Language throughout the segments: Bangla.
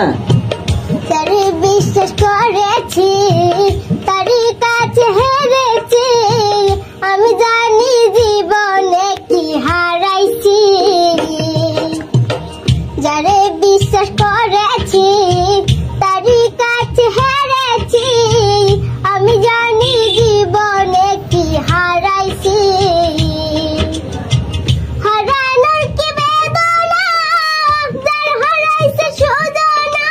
হ্যাঁ তারে বিশ্বাস করেছি তারই কাছে হেরেছি আমি জানি জীবনে কি হারাইছি যারে বিশ্বাস করেছি তারই কাছে হেরেছি আমি জানি জীবনে কি হারাইছি হারানোর কি বেদনা যার হারাইছে সুদনা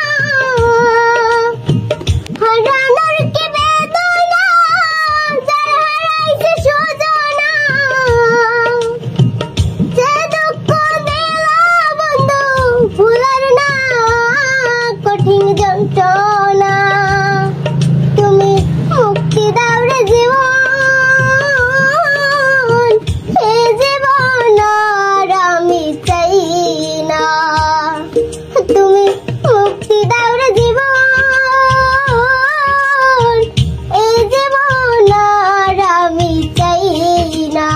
হারানোর কি বেদনা যার হারাইছে সুদনা যে দুঃখ দিলা বন্ধু ভুলার না কঠিন যন্ত্রণা তুমি মুক্তি দাও রে জীবন এই জীবন আর আমি চাই না তুমি মুক্তি দাও রে জীবন এই জীবন আর আমি চাই না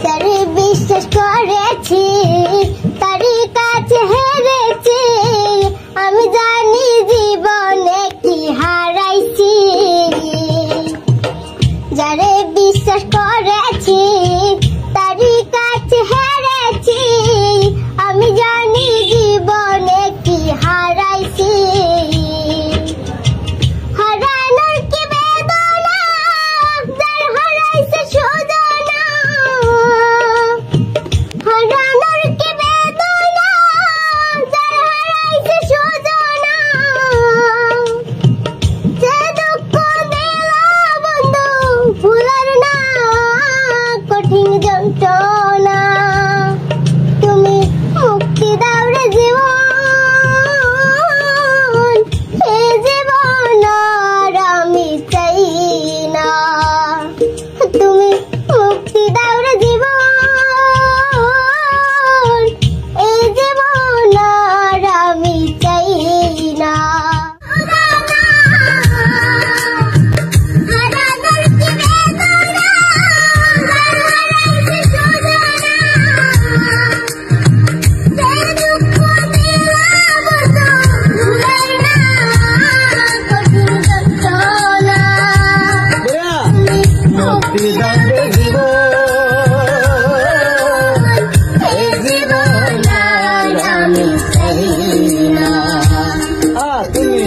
তারে বিশ্বাস করেছি তারই কাছে হেরেছি আমি জানি জীবনে কি হারাইছি যারে বিশ্বাস করেছি তারই কাছে হেরেছি আমি জানি জীবনে কি হারাইছি হারানোর কি বেদনা যার হারাইছে সুদনা হারানোর কি বেদনা যার হারাইছে সুদনা যে দুঃখ দিলা বন্ধু ভুলার না কঠিন যন্ত্রণা তুমি মুক্তি দাও রে জীবন এই জীবন আর আমি চাই না তুমি মুক্তি দাও রে জীবন এই জীবন আর আমি চাই না তুমি